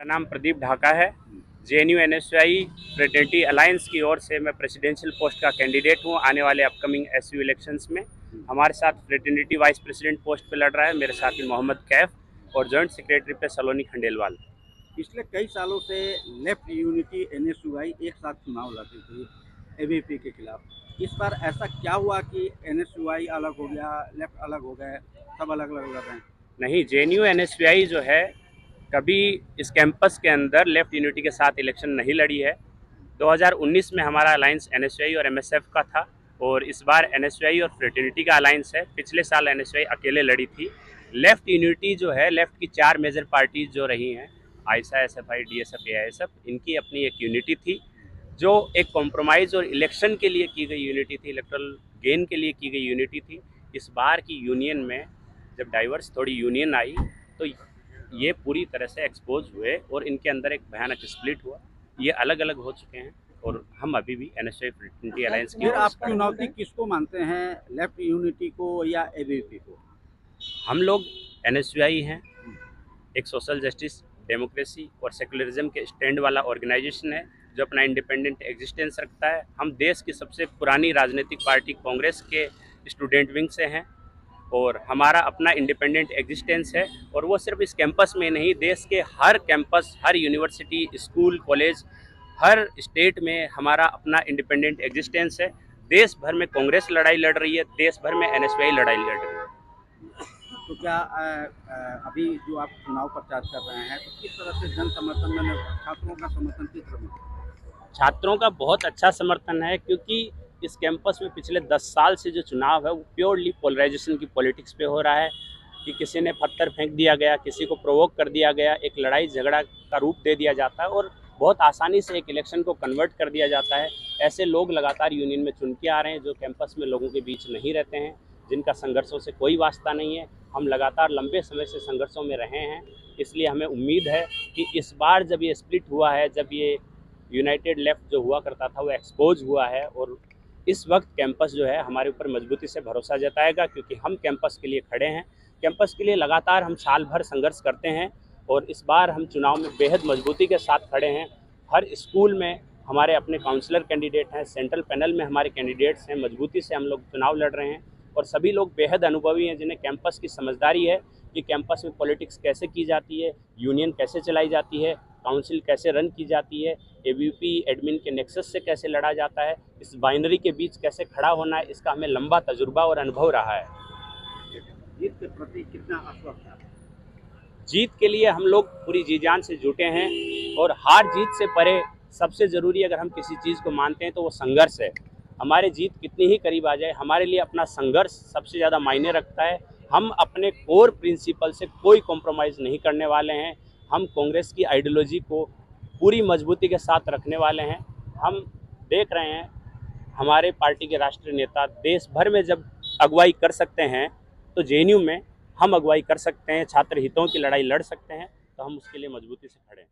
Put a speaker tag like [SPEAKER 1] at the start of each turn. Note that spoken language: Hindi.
[SPEAKER 1] मेरा नाम प्रदीप ढाका है। जेएनयू एनएसयूआई फ्रेटर्निटी अलायंस की ओर से मैं प्रेसिडेंशियल पोस्ट का कैंडिडेट हूँ आने वाले अपकमिंग एसयू इलेक्शंस में। हमारे साथ फ्रेटर्निटी वाइस प्रेसिडेंट पोस्ट पे लड़ रहा है मेरे साथी मोहम्मद कैफ और जॉइंट सेक्रेटरी पे सलोनी खंडेलवाल।
[SPEAKER 2] पिछले कई सालों से लेफ्ट यूनिटी एनएसयूआई एक साथ चुनाव लड़ती थी एबीवीपी के खिलाफ। इस बार ऐसा क्या हुआ कि एनएसयूआई अलग हो गया, लेफ्ट अलग हो गए, सब अलग अलग लड़ रहे हैं?
[SPEAKER 1] नहीं, जेएनयू एनएसयूआई जो है कभी इस कैंपस के अंदर लेफ्ट यूनिटी के साथ इलेक्शन नहीं लड़ी है। 2019 में हमारा अलायंस एनएसयूआई और एमएसएफ का था और इस बार एनएसयूआई और फ्रेटर्निटी का अलायंस है। पिछले साल एनएसयूआई अकेले लड़ी थी। लेफ्ट यूनिटी जो है, लेफ्ट की 4 मेजर पार्टीज जो रही हैं, आयसा, एसएफआई, डीएसएफ, एआईएसएफ, इनकी अपनी एक यूनिटी थी जो एक कॉम्प्रोमाइज़ और इलेक्शन के लिए की गई यूनिटी थी, इलेक्ट्रल गेन के लिए की गई यूनिटी थी। इस बार की यूनियन में जब डाइवर्स थोड़ी यूनियन आई तो ये पूरी तरह से एक्सपोज हुए और इनके अंदर एक भयानक स्प्लिट हुआ। ये अलग अलग हो चुके हैं और हम अभी भी एनएसयूआई फ्रेटर्निटी अलायंस की
[SPEAKER 2] फिर आप
[SPEAKER 1] ओर
[SPEAKER 2] चुनौती किसको मानते हैं, लेफ्ट यूनिटी को या एबीवीपी को?
[SPEAKER 1] हम लोग एनएसयूआई हैं। एक सोशल जस्टिस, डेमोक्रेसी और सेकुलरिज्म के स्टैंड वाला ऑर्गेनाइजेशन है जो अपना इंडिपेंडेंट एग्जिस्टेंस रखता है। हम देश की सबसे पुरानी राजनीतिक पार्टी कांग्रेस के स्टूडेंट विंग से हैं और हमारा अपना इंडिपेंडेंट एग्जिस्टेंस है। और वो सिर्फ इस कैंपस में नहीं, देश के हर कैंपस, हर यूनिवर्सिटी, स्कूल, कॉलेज, हर स्टेट में हमारा अपना इंडिपेंडेंट एग्जिस्टेंस है। देश भर में कांग्रेस लड़ाई लड़ रही है, देश भर में एनएसयूआई लड़ाई लड़ रही है।
[SPEAKER 2] तो क्या अभी जो आप चुनाव प्रचार कर रहे हैं तो किस तरह से जन समर्थन में छात्रों का समर्थन किस तरह में?
[SPEAKER 1] छात्रों का बहुत अच्छा समर्थन है क्योंकि इस कैंपस में पिछले 10 साल से जो चुनाव है वो प्योरली पोलराइजेशन की पॉलिटिक्स पे हो रहा है कि किसी ने पत्थर फेंक दिया गया, किसी को प्रोवोक कर दिया गया, एक लड़ाई झगड़ा का रूप दे दिया जाता है और बहुत आसानी से एक इलेक्शन को कन्वर्ट कर दिया जाता है। ऐसे लोग लगातार यूनियन में चुन के आ रहे हैं जो कैंपस में लोगों के बीच नहीं रहते हैं, जिनका संघर्षों से कोई वास्ता नहीं है। हम लगातार लंबे समय से संघर्षों में रहे हैं, इसलिए हमें उम्मीद है कि इस बार जब ये स्प्लिट हुआ है, जब ये यूनाइटेड लेफ्ट जो हुआ करता था वो एक्सपोज हुआ है और इस वक्त कैंपस जो है हमारे ऊपर मजबूती से भरोसा जताएगा क्योंकि हम कैंपस के लिए खड़े हैं। कैंपस के लिए लगातार हम साल भर संघर्ष करते हैं और इस बार हम चुनाव में बेहद मजबूती के साथ खड़े हैं। हर स्कूल में हमारे अपने काउंसलर कैंडिडेट हैं, सेंट्रल पैनल में हमारे कैंडिडेट्स हैं, मजबूती से हम लोग चुनाव लड़ रहे हैं और सभी लोग बेहद अनुभवी हैं जिन्हें कैंपस की समझदारी है कि कैंपस में पॉलिटिक्स कैसे की जाती है, यूनियन कैसे चलाई जाती है, काउंसिल कैसे रन की जाती है, एबीवीपी एडमिन के नेक्सस से कैसे लड़ा जाता है, इस बाइनरी के बीच कैसे खड़ा होना है, इसका हमें लंबा तजुर्बा और अनुभव रहा है।
[SPEAKER 2] जीत के प्रति कितना आश्वस्त है?
[SPEAKER 1] जीत के लिए हम लोग पूरी जी जान से जुटे हैं और हार जीत से परे सबसे ज़रूरी अगर हम किसी चीज़ को मानते हैं तो वो संघर्ष है। हमारे जीत कितनी ही करीब आ जाए, हमारे लिए अपना संघर्ष सबसे ज़्यादा मायने रखता है। हम अपने कोर प्रिंसिपल से कोई कॉम्प्रोमाइज़ नहीं करने वाले हैं। हम कांग्रेस की आइडियोलॉजी को पूरी मजबूती के साथ रखने वाले हैं। हम देख रहे हैं हमारे पार्टी के राष्ट्रीय नेता देश भर में जब अगुवाई कर सकते हैं तो जेएनयू में हम अगुवाई कर सकते हैं, छात्र हितों की लड़ाई लड़ सकते हैं, तो हम उसके लिए मजबूती से खड़े हैं।